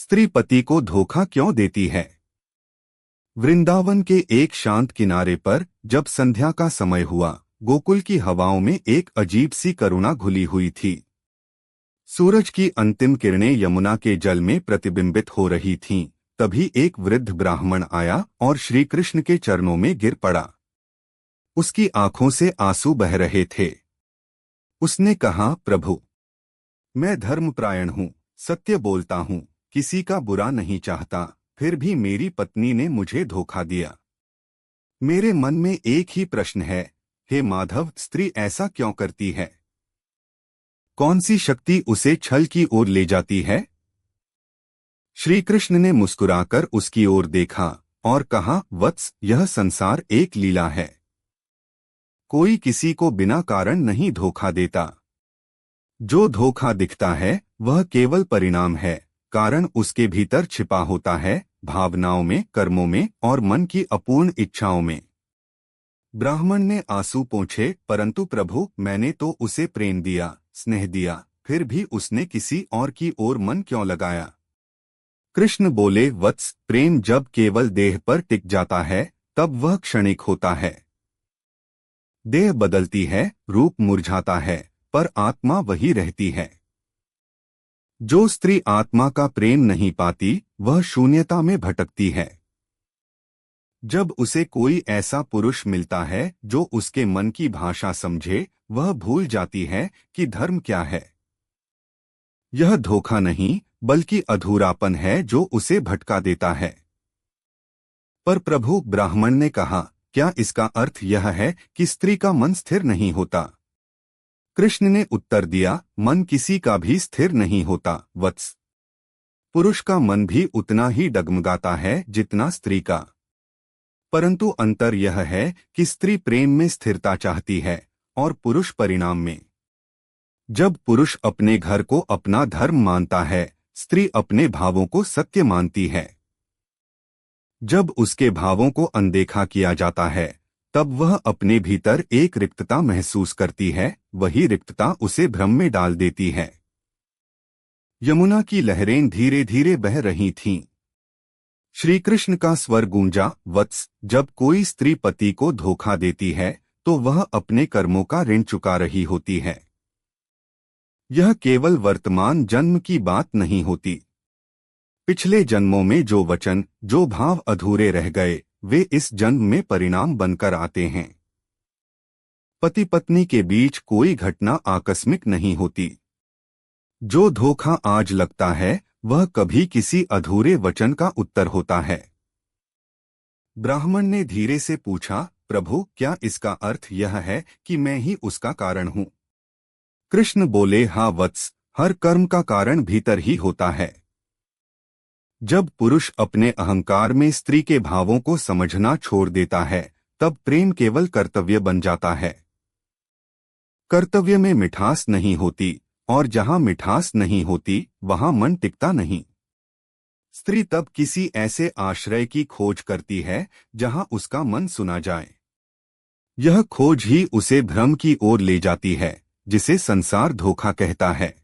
स्त्री पति को धोखा क्यों देती है। वृंदावन के एक शांत किनारे पर जब संध्या का समय हुआ, गोकुल की हवाओं में एक अजीब सी करुणा घुली हुई थी। सूरज की अंतिम किरणें यमुना के जल में प्रतिबिंबित हो रही थीं। तभी एक वृद्ध ब्राह्मण आया और श्री कृष्ण के चरणों में गिर पड़ा। उसकी आंखों से आंसू बह रहे थे। उसने कहा, प्रभु, मैं धर्मपरायण हूँ, सत्य बोलता हूँ, किसी का बुरा नहीं चाहता, फिर भी मेरी पत्नी ने मुझे धोखा दिया। मेरे मन में एक ही प्रश्न है, हे माधव, स्त्री ऐसा क्यों करती है? कौन सी शक्ति उसे छल की ओर ले जाती है? श्री कृष्ण ने मुस्कुराकर उसकी ओर देखा और कहा, वत्स, यह संसार एक लीला है। कोई किसी को बिना कारण नहीं धोखा देता। जो धोखा दिखता है वह केवल परिणाम है, कारण उसके भीतर छिपा होता है, भावनाओं में, कर्मों में और मन की अपूर्ण इच्छाओं में। ब्राह्मण ने आंसू पोंछे, परंतु प्रभु, मैंने तो उसे प्रेम दिया, स्नेह दिया, फिर भी उसने किसी और की ओर मन क्यों लगाया? कृष्ण बोले, वत्स, प्रेम जब केवल देह पर टिक जाता है तब वह क्षणिक होता है। देह बदलती है, रूप मुरझाता है, पर आत्मा वही रहती है। जो स्त्री आत्मा का प्रेम नहीं पाती वह शून्यता में भटकती है। जब उसे कोई ऐसा पुरुष मिलता है जो उसके मन की भाषा समझे, वह भूल जाती है कि धर्म क्या है। यह धोखा नहीं बल्कि अधूरापन है जो उसे भटका देता है। पर प्रभु, ब्राह्मण ने कहा, क्या इसका अर्थ यह है कि स्त्री का मन स्थिर नहीं होता? कृष्ण ने उत्तर दिया, मन किसी का भी स्थिर नहीं होता, वत्स। पुरुष का मन भी उतना ही डगमगाता है जितना स्त्री का। परंतु अंतर यह है कि स्त्री प्रेम में स्थिरता चाहती है और पुरुष परिणाम में। जब पुरुष अपने घर को अपना धर्म मानता है, स्त्री अपने भावों को सत्य मानती है। जब उसके भावों को अनदेखा किया जाता है तब वह अपने भीतर एक रिक्तता महसूस करती है, वही रिक्तता उसे भ्रम में डाल देती है। यमुना की लहरें धीरे धीरे बह रही थीं। श्री कृष्ण का स्वर गूंजा, वत्स, जब कोई स्त्री पति को धोखा देती है तो वह अपने कर्मों का ऋण चुका रही होती है। यह केवल वर्तमान जन्म की बात नहीं होती। पिछले जन्मों में जो वचन, जो भाव अधूरे रह गए, वे इस जन्म में परिणाम बनकर आते हैं। पति पत्नी के बीच कोई घटना आकस्मिक नहीं होती। जो धोखा आज लगता है वह कभी किसी अधूरे वचन का उत्तर होता है। ब्राह्मण ने धीरे से पूछा, प्रभु, क्या इसका अर्थ यह है कि मैं ही उसका कारण हूँ? कृष्ण बोले, हाँ वत्स, हर कर्म का कारण भीतर ही होता है। जब पुरुष अपने अहंकार में स्त्री के भावों को समझना छोड़ देता है तब प्रेम केवल कर्तव्य बन जाता है। कर्तव्य में मिठास नहीं होती और जहां मिठास नहीं होती वहां मन टिकता नहीं। स्त्री तब किसी ऐसे आश्रय की खोज करती है जहां उसका मन सुना जाए। यह खोज ही उसे भ्रम की ओर ले जाती है, जिसे संसार धोखा कहता है।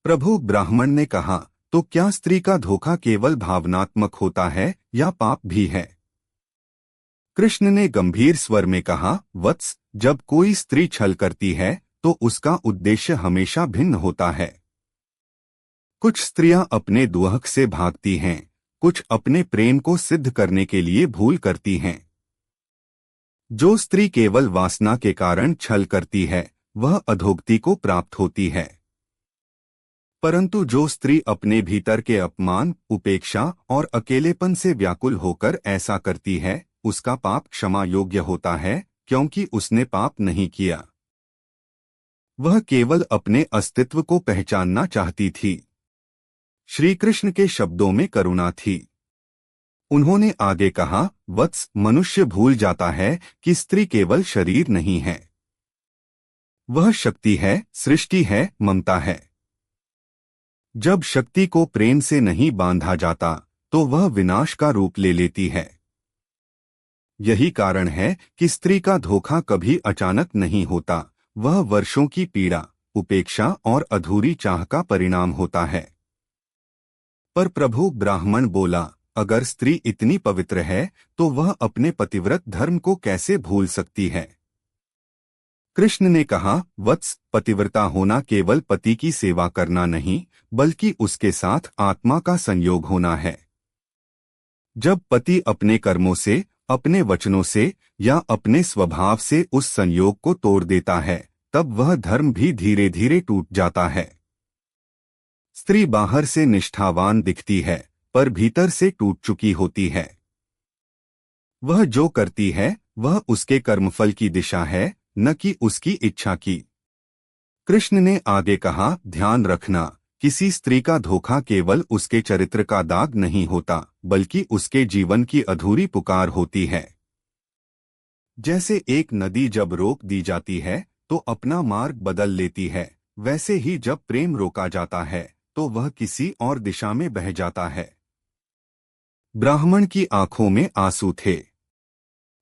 प्रभु, ब्राह्मण ने कहा, तो क्या स्त्री का धोखा केवल भावनात्मक होता है या पाप भी है? कृष्ण ने गंभीर स्वर में कहा, वत्स, जब कोई स्त्री छल करती है तो उसका उद्देश्य हमेशा भिन्न होता है। कुछ स्त्रियां अपने दुहक से भागती हैं, कुछ अपने प्रेम को सिद्ध करने के लिए भूल करती हैं। जो स्त्री केवल वासना के कारण छल करती है वह अधोगति को प्राप्त होती है। परंतु जो स्त्री अपने भीतर के अपमान, उपेक्षा और अकेलेपन से व्याकुल होकर ऐसा करती है, उसका पाप क्षमा योग्य होता है, क्योंकि उसने पाप नहीं किया। वह केवल अपने अस्तित्व को पहचानना चाहती थी। श्री कृष्ण के शब्दों में करुणा थी। उन्होंने आगे कहा, वत्स, मनुष्य भूल जाता है कि स्त्री केवल शरीर नहीं है। वह शक्ति है, सृष्टि है, ममता है। जब शक्ति को प्रेम से नहीं बांधा जाता तो वह विनाश का रूप ले लेती है। यही कारण है कि स्त्री का धोखा कभी अचानक नहीं होता, वह वर्षों की पीड़ा, उपेक्षा और अधूरी चाह का परिणाम होता है। पर प्रभु ब्राह्मण बोला, अगर स्त्री इतनी पवित्र है तो वह अपने पतिव्रत धर्म को कैसे भूल सकती है। कृष्ण ने कहा, वत्स, पतिव्रता होना केवल पति की सेवा करना नहीं, बल्कि उसके साथ आत्मा का संयोग होना है। जब पति अपने कर्मों से, अपने वचनों से या अपने स्वभाव से उस संयोग को तोड़ देता है, तब वह धर्म भी धीरे धीरे टूट जाता है। स्त्री बाहर से निष्ठावान दिखती है, पर भीतर से टूट चुकी होती है। वह जो करती है वह उसके कर्मफल की दिशा है, न कि उसकी इच्छा की। कृष्ण ने आगे कहा, ध्यान रखना, किसी स्त्री का धोखा केवल उसके चरित्र का दाग नहीं होता, बल्कि उसके जीवन की अधूरी पुकार होती है। जैसे एक नदी जब रोक दी जाती है तो अपना मार्ग बदल लेती है, वैसे ही जब प्रेम रोका जाता है तो वह किसी और दिशा में बह जाता है। ब्राह्मण की आंखों में आंसू थे।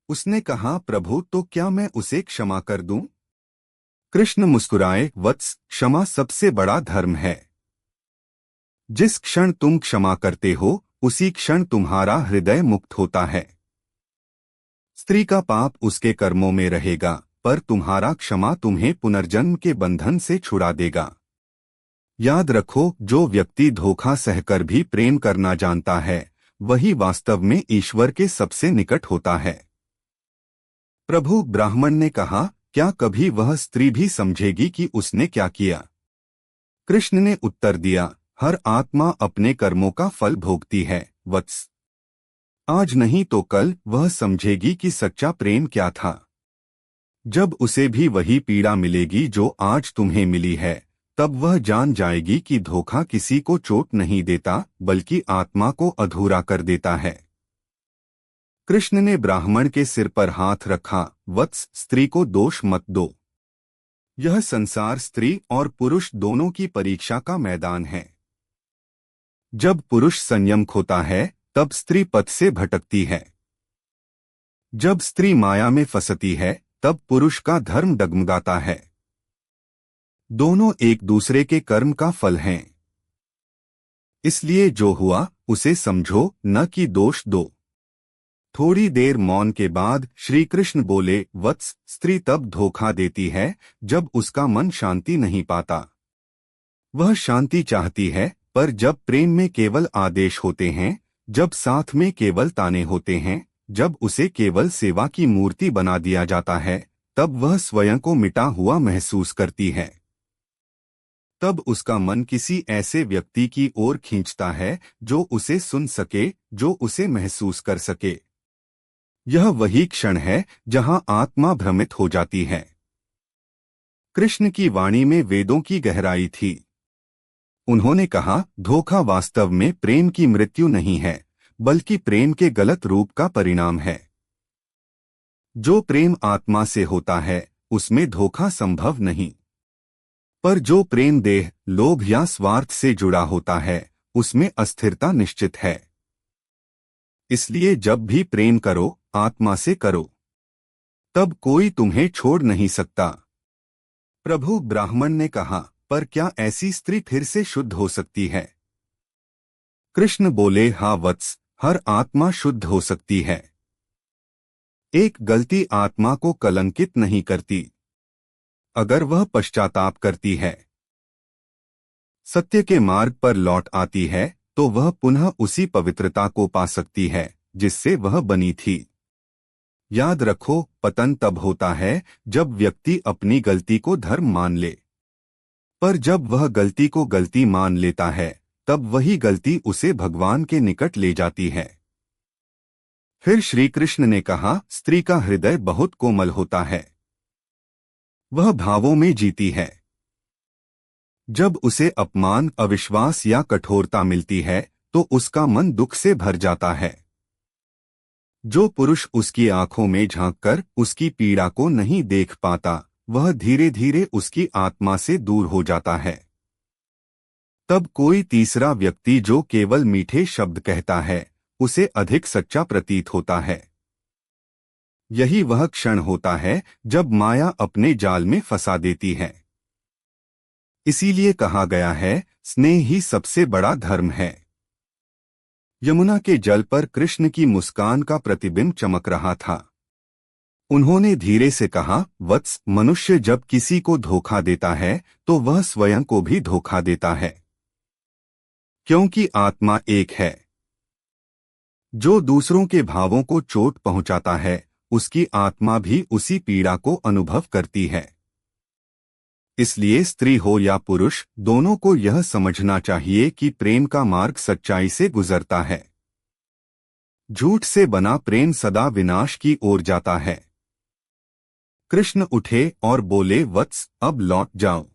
उसने कहा, प्रभु, तो क्या मैं उसे क्षमा कर दूं? कृष्ण मुस्कुराए, वत्स, क्षमा सबसे बड़ा धर्म है। जिस क्षण तुम क्षमा करते हो उसी क्षण तुम्हारा हृदय मुक्त होता है। स्त्री का पाप उसके कर्मों में रहेगा, पर तुम्हारा क्षमा तुम्हें पुनर्जन्म के बंधन से छुड़ा देगा। याद रखो, जो व्यक्ति धोखा सहकर भी प्रेम करना जानता है वही वास्तव में ईश्वर के सबसे निकट होता है। प्रभु ब्राह्मण ने कहा, क्या कभी वह स्त्री भी समझेगी कि उसने क्या किया? कृष्ण ने उत्तर दिया, हर आत्मा अपने कर्मों का फल भोगती है, वत्स। आज नहीं तो कल वह समझेगी कि सच्चा प्रेम क्या था। जब उसे भी वही पीड़ा मिलेगी जो आज तुम्हें मिली है, तब वह जान जाएगी कि धोखा किसी को चोट नहीं देता, बल्कि आत्मा को अधूरा कर देता है। कृष्ण ने ब्राह्मण के सिर पर हाथ रखा, वत्स, स्त्री को दोष मत दो। यह संसार स्त्री और पुरुष दोनों की परीक्षा का मैदान है। जब पुरुष संयम खोता है तब स्त्री पथ से भटकती है। जब स्त्री माया में फंसती है तब पुरुष का धर्म डगमगाता है। दोनों एक दूसरे के कर्म का फल हैं। इसलिए जो हुआ उसे समझो, न कि दोष दो। थोड़ी देर मौन के बाद श्री कृष्ण बोले, वत्स, स्त्री तब धोखा देती है जब उसका मन शांति नहीं पाता। वह शांति चाहती है, पर जब प्रेम में केवल आदेश होते हैं, जब साथ में केवल ताने होते हैं, जब उसे केवल सेवा की मूर्ति बना दिया जाता है, तब वह स्वयं को मिटा हुआ महसूस करती है। तब उसका मन किसी ऐसे व्यक्ति की ओर खींचता है जो उसे सुन सके, जो उसे महसूस कर सके। यह वही क्षण है जहां आत्मा भ्रमित हो जाती है। कृष्ण की वाणी में वेदों की गहराई थी। उन्होंने कहा, धोखा वास्तव में प्रेम की मृत्यु नहीं है, बल्कि प्रेम के गलत रूप का परिणाम है। जो प्रेम आत्मा से होता है उसमें धोखा संभव नहीं, पर जो प्रेम देह, लोभ या स्वार्थ से जुड़ा होता है उसमें अस्थिरता निश्चित है। इसलिए जब भी प्रेम करो, आत्मा से करो, तब कोई तुम्हें छोड़ नहीं सकता। प्रभु ब्राह्मण ने कहा, पर क्या ऐसी स्त्री फिर से शुद्ध हो सकती है? कृष्ण बोले, हाँ वत्स, हर आत्मा शुद्ध हो सकती है। एक गलती आत्मा को कलंकित नहीं करती, अगर वह पश्चाताप करती है, सत्य के मार्ग पर लौट आती है, तो वह पुनः उसी पवित्रता को पा सकती है जिससे वह बनी थी। याद रखो, पतन तब होता है जब व्यक्ति अपनी गलती को धर्म मान ले, पर जब वह गलती को गलती मान लेता है तब वही गलती उसे भगवान के निकट ले जाती है। फिर श्री कृष्ण ने कहा, स्त्री का हृदय बहुत कोमल होता है, वह भावों में जीती है। जब उसे अपमान, अविश्वास या कठोरता मिलती है तो उसका मन दुख से भर जाता है। जो पुरुष उसकी आंखों में झांककर उसकी पीड़ा को नहीं देख पाता, वह धीरे धीरे उसकी आत्मा से दूर हो जाता है। तब कोई तीसरा व्यक्ति जो केवल मीठे शब्द कहता है उसे अधिक सच्चा प्रतीत होता है। यही वह क्षण होता है जब माया अपने जाल में फंसा देती है। इसीलिए कहा गया है, स्नेह ही सबसे बड़ा धर्म है। यमुना के जल पर कृष्ण की मुस्कान का प्रतिबिंब चमक रहा था। उन्होंने धीरे से कहा, वत्स, मनुष्य जब किसी को धोखा देता है तो वह स्वयं को भी धोखा देता है, क्योंकि आत्मा एक है। जो दूसरों के भावों को चोट पहुंचाता है, उसकी आत्मा भी उसी पीड़ा को अनुभव करती है। इसलिए स्त्री हो या पुरुष, दोनों को यह समझना चाहिए कि प्रेम का मार्ग सच्चाई से गुजरता है। झूठ से बना प्रेम सदा विनाश की ओर जाता है। कृष्ण उठे और बोले, वत्स, अब लौट जाओ।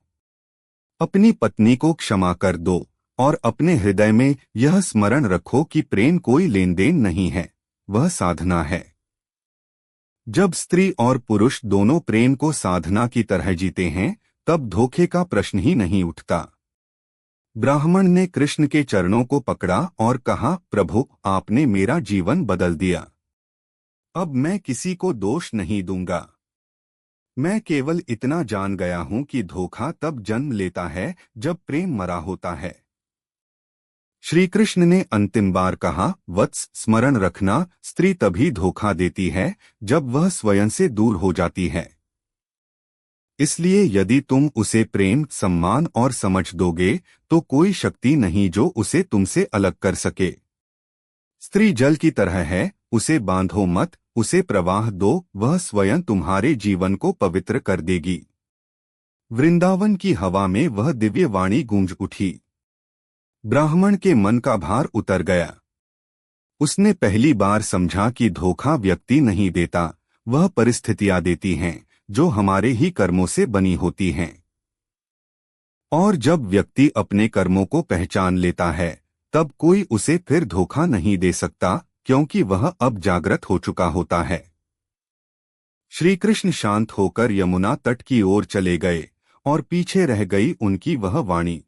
अपनी पत्नी को क्षमा कर दो और अपने हृदय में यह स्मरण रखो कि प्रेम कोई लेन देन नहीं है, वह साधना है। जब स्त्री और पुरुष दोनों प्रेम को साधना की तरह जीते हैं, तब धोखे का प्रश्न ही नहीं उठता। ब्राह्मण ने कृष्ण के चरणों को पकड़ा और कहा, प्रभु, आपने मेरा जीवन बदल दिया। अब मैं किसी को दोष नहीं दूंगा। मैं केवल इतना जान गया हूं कि धोखा तब जन्म लेता है जब प्रेम मरा होता है। श्री कृष्ण ने अंतिम बार कहा, वत्स, स्मरण रखना, स्त्री तभी धोखा देती है जब वह स्वयं से दूर हो जाती है। इसलिए यदि तुम उसे प्रेम, सम्मान और समझ दोगे तो कोई शक्ति नहीं जो उसे तुमसे अलग कर सके। स्त्री जल की तरह है, उसे बांधो मत, उसे प्रवाह दो, वह स्वयं तुम्हारे जीवन को पवित्र कर देगी। वृंदावन की हवा में वह दिव्य वाणी गूंज उठी। ब्राह्मण के मन का भार उतर गया। उसने पहली बार समझा कि धोखा व्यक्ति नहीं देता, वह परिस्थितियां देती हैं जो हमारे ही कर्मों से बनी होती हैं। और जब व्यक्ति अपने कर्मों को पहचान लेता है, तब कोई उसे फिर धोखा नहीं दे सकता, क्योंकि वह अब जागृत हो चुका होता है। श्री कृष्ण शांत होकर यमुना तट की ओर चले गए और पीछे रह गई उनकी वह वाणी।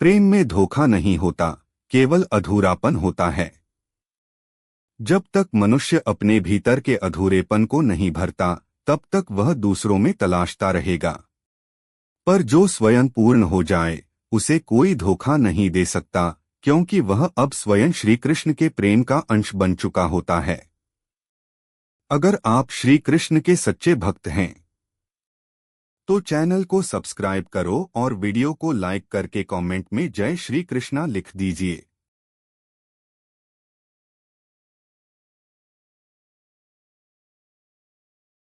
प्रेम में धोखा नहीं होता, केवल अधूरापन होता है। जब तक मनुष्य अपने भीतर के अधूरेपन को नहीं भरता, तब तक वह दूसरों में तलाशता रहेगा। पर जो स्वयं पूर्ण हो जाए, उसे कोई धोखा नहीं दे सकता, क्योंकि वह अब स्वयं श्री कृष्ण के प्रेम का अंश बन चुका होता है। अगर आप श्री कृष्ण के सच्चे भक्त हैं तो चैनल को सब्सक्राइब करो और वीडियो को लाइक करके कमेंट में जय श्री कृष्णा लिख दीजिए।